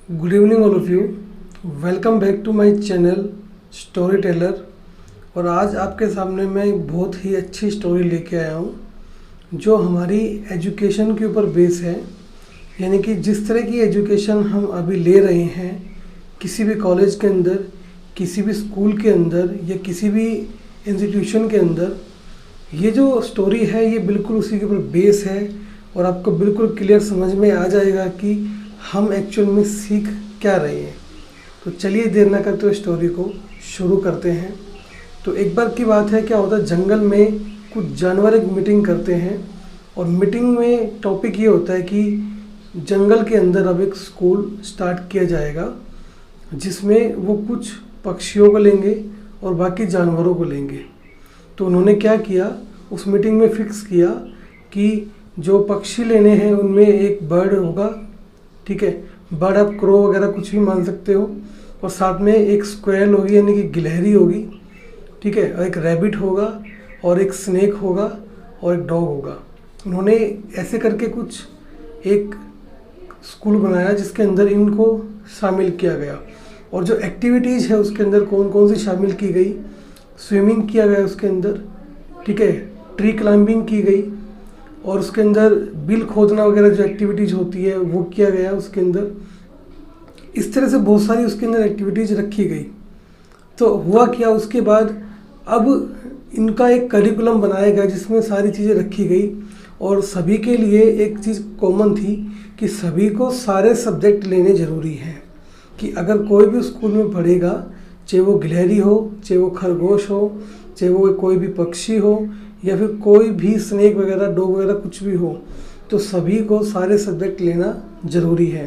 Good evening all of you. Welcome back to my channel story teller. और आज आपके सामने मैं एक बहुत ही अच्छी स्टोरी लेके आया हूँ जो हमारी एजुकेशन के ऊपर बेस है। यानी कि जिस तरह की एजुकेशन हम अभी ले रहे हैं किसी भी कॉलेज के अंदर, किसी भी स्कूल के अंदर या किसी भी इंस्टीट्यूशन के अंदर, ये जो स्टोरी है ये बिल्कुल उसी के ऊपर बेस है। और आपको बिल्कुल क्लियर समझ में आ जाएगा कि हम एक्चुअल में सीख क्या रहे हैं। तो चलिए देर ना करते हुए स्टोरी को शुरू करते हैं। तो एक बार की बात है, क्या होता है, जंगल में कुछ जानवर एक मीटिंग करते हैं और मीटिंग में टॉपिक ये होता है कि जंगल के अंदर अब एक स्कूल स्टार्ट किया जाएगा जिसमें वो कुछ पक्षियों को लेंगे और बाकी जानवरों को लेंगे। तो उन्होंने क्या किया, उस मीटिंग में फिक्स किया कि जो पक्षी लेने हैं उनमें एक बर्ड होगा, ठीक है, बर्ड आप क्रो वगैरह कुछ भी मान सकते हो, और साथ में एक स्क्वेरल होगी यानी कि गिलहरी होगी, ठीक है, और एक रैबिट होगा और एक स्नेक होगा और एक डॉग होगा। उन्होंने ऐसे करके कुछ एक स्कूल बनाया जिसके अंदर इनको शामिल किया गया। और जो एक्टिविटीज़ है उसके अंदर कौन कौन सी शामिल की गई, स्विमिंग किया गया उसके अंदर, ठीक है, ट्री क्लाइंबिंग की गई, और उसके अंदर बिल खोदना वगैरह जो एक्टिविटीज़ होती है वो किया गया उसके अंदर। इस तरह से बहुत सारी उसके अंदर एक्टिविटीज़ रखी गई। तो हुआ क्या, उसके बाद अब इनका एक करिकुलम बनाया गया जिसमें सारी चीज़ें रखी गई। और सभी के लिए एक चीज़ कॉमन थी कि सभी को सारे सब्जेक्ट लेने ज़रूरी हैं। कि अगर कोई भी स्कूल में पढ़ेगा, चाहे वो गिलहरी हो, चाहे वो खरगोश हो, चाहे वो कोई भी पक्षी हो, या फिर कोई भी स्नेक वगैरह, डॉग वगैरह कुछ भी हो, तो सभी को सारे सब्जेक्ट लेना ज़रूरी है।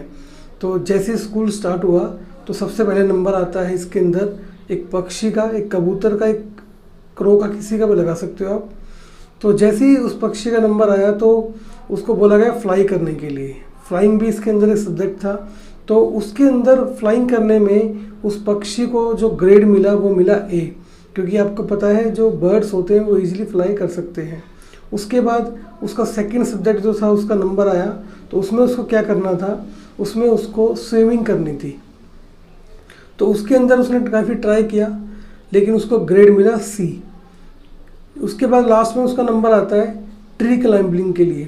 तो जैसे स्कूल स्टार्ट हुआ तो सबसे पहले नंबर आता है इसके अंदर एक पक्षी का, एक कबूतर का, एक क्रो का, किसी का भी लगा सकते हो आप। तो जैसे ही उस पक्षी का नंबर आया तो उसको बोला गया फ्लाई करने के लिए। फ्लाइंग भी इसके अंदर एक सब्जेक्ट था। तो उसके अंदर फ्लाइंग करने में उस पक्षी को जो ग्रेड मिला वो मिला ए, क्योंकि आपको पता है जो बर्ड्स होते हैं वो इजीली फ्लाई कर सकते हैं। उसके बाद उसका सेकंड सब्जेक्ट जो था उसका नंबर आया, तो उसमें उसको क्या करना था, उसमें उसको स्विमिंग करनी थी। तो उसके अंदर उसने काफ़ी ट्राई किया लेकिन उसको ग्रेड मिला सी। उसके बाद लास्ट में उसका नंबर आता है ट्री क्लाइंबिंग के लिए।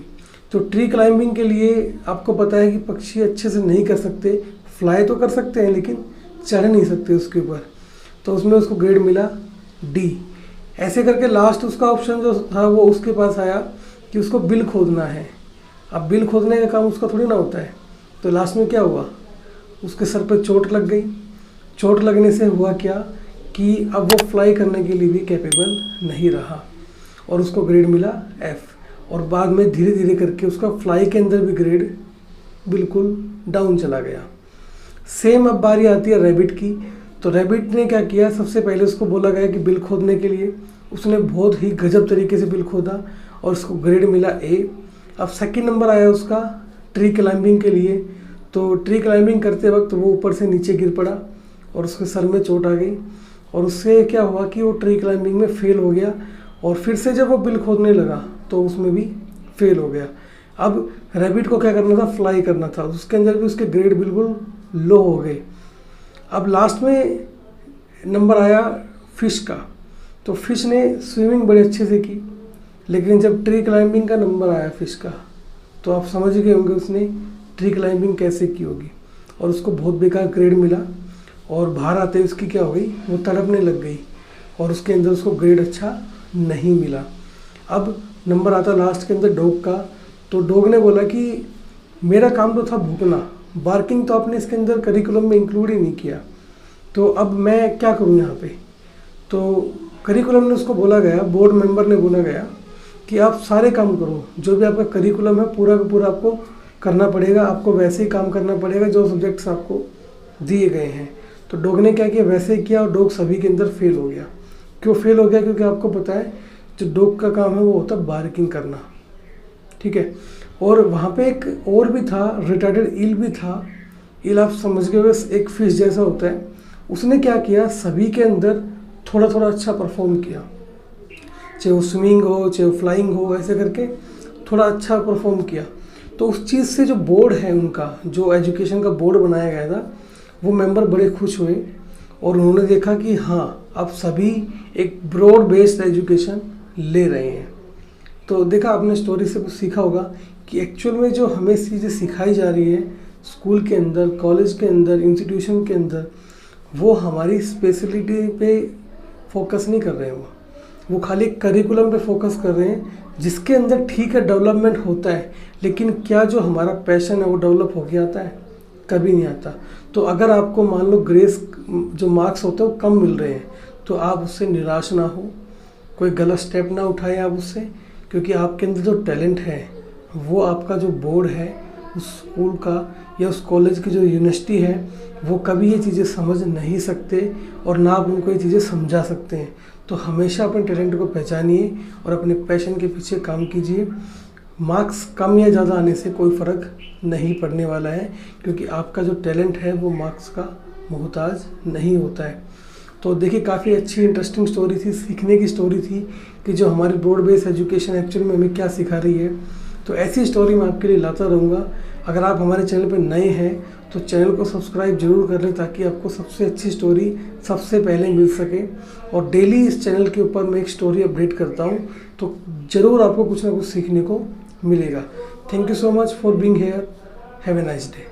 तो ट्री क्लाइंबिंग के लिए आपको पता है कि पक्षी अच्छे से नहीं कर सकते, फ्लाई तो कर सकते हैं लेकिन चढ़ नहीं सकते उसके ऊपर। तो उसमें उसको ग्रेड मिला डी। ऐसे करके लास्ट उसका ऑप्शन जो था वो उसके पास आया कि उसको बिल खोदना है। अब बिल खोदने का काम उसका थोड़ी ना होता है। तो लास्ट में क्या हुआ, उसके सर पे चोट लग गई। चोट लगने से हुआ क्या कि अब वो फ्लाई करने के लिए भी कैपेबल नहीं रहा और उसको ग्रेड मिला एफ। और बाद में धीरे धीरे करके उसका फ्लाई के अंदर भी ग्रेड बिल्कुल डाउन चला गया। सेम अब बारी आती है रैबिट की। तो रैबिट ने क्या किया, सबसे पहले उसको बोला गया कि बिल खोदने के लिए। उसने बहुत ही गजब तरीके से बिल खोदा और उसको ग्रेड मिला ए। अब सेकंड नंबर आया उसका ट्री क्लाइंबिंग के लिए। तो ट्री क्लाइंबिंग करते वक्त वो ऊपर से नीचे गिर पड़ा और उसके सर में चोट आ गई और उससे क्या हुआ कि वो ट्री क्लाइंबिंग में फेल हो गया। और फिर से जब वो बिल खोदने लगा तो उसमें भी फेल हो गया। अब रैबिट को क्या करना था, फ्लाई करना था। उसके अंदर भी उसके ग्रेड बिल्कुल लो हो गए। अब लास्ट में नंबर आया फिश का। तो फिश ने स्विमिंग बड़े अच्छे से की, लेकिन जब ट्री क्लाइंबिंग का नंबर आया फिश का तो आप समझ गए होंगे उसने ट्री क्लाइंबिंग कैसे की होगी। और उसको बहुत बेकार ग्रेड मिला और बाहर आते ही उसकी क्या हो गई, वो तड़पने लग गई और उसके अंदर उसको ग्रेड अच्छा नहीं मिला। अब नंबर आता लास्ट के अंदर डॉग का। तो डॉग ने बोला कि मेरा काम तो था भूकना, बार्किंग तो आपने इसके अंदर करिकुलम में इंक्लूड ही नहीं किया, तो अब मैं क्या करूं यहाँ पे। तो करिकुलम ने उसको बोला गया, बोर्ड मेंबर ने बोला गया कि आप सारे काम करो, जो भी आपका करिकुलम है पूरा का पूरा आपको करना पड़ेगा, आपको वैसे ही काम करना पड़ेगा जो सब्जेक्ट्स आपको दिए गए हैं। तो डॉग ने क्या किया, वैसे ही किया और डॉग सभी के अंदर फेल हो गया। क्यों फेल हो गया, क्योंकि आपको पता है जो डॉग का काम है वो होता है बार्किंग करना, ठीक है। और वहाँ पे एक और भी था, रिटार्डेड ईल भी था। ईल आप समझ गए, बस एक फिश जैसा होता है। उसने क्या किया, सभी के अंदर थोड़ा थोड़ा अच्छा परफॉर्म किया, चाहे वो स्विमिंग हो चाहे वो फ्लाइंग हो, ऐसे करके थोड़ा अच्छा परफॉर्म किया। तो उस चीज़ से जो बोर्ड है उनका, जो एजुकेशन का बोर्ड बनाया गया था, वो मेंबर बड़े खुश हुए और उन्होंने देखा कि हाँ, अब सभी एक ब्रॉड बेस्ड एजुकेशन ले रहे हैं। तो देखा आपने स्टोरी से कुछ सीखा होगा कि एक्चुअल में जो हमें चीज़ें सिखाई जा रही है स्कूल के अंदर, कॉलेज के अंदर, इंस्टीट्यूशन के अंदर, वो हमारी स्पेशलिटी पे फोकस नहीं कर रहे हैं। वो खाली करिकुलम पे फोकस कर रहे हैं, जिसके अंदर ठीक है डेवलपमेंट होता है, लेकिन क्या जो हमारा पैशन है वो डेवलप हो गया आता है? कभी नहीं आता। तो अगर आपको मान लो ग्रेस जो मार्क्स होते हैं वो कम मिल रहे हैं, तो आप उससे निराश ना हो, कोई गलत स्टेप ना उठाएं आप उससे, क्योंकि आपके अंदर जो टैलेंट है वो आपका जो बोर्ड है उस स्कूल का या उस कॉलेज की जो यूनिवर्सिटी है वो कभी ये चीज़ें समझ नहीं सकते और ना आप उनको ये चीज़ें समझा सकते हैं। तो हमेशा अपने टैलेंट को पहचानिए और अपने पैशन के पीछे काम कीजिए। मार्क्स कम या ज़्यादा आने से कोई फ़र्क नहीं पड़ने वाला है, क्योंकि आपका जो टैलेंट है वो मार्क्स का मोहताज नहीं होता है। तो देखिए काफ़ी अच्छी इंटरेस्टिंग स्टोरी थी, सीखने की स्टोरी थी कि जो हमारी ब्रॉड बेस्ड एजुकेशन एक्चुअली में हमें क्या सिखा रही है। तो ऐसी स्टोरी मैं आपके लिए लाता रहूँगा। अगर आप हमारे चैनल पर नए हैं तो चैनल को सब्सक्राइब जरूर कर लें, ताकि आपको सबसे अच्छी स्टोरी सबसे पहले मिल सके। और डेली इस चैनल के ऊपर मैं एक स्टोरी अपडेट करता हूँ, तो ज़रूर आपको कुछ ना कुछ सीखने को मिलेगा। Thank you so much for being here. Have a nice day.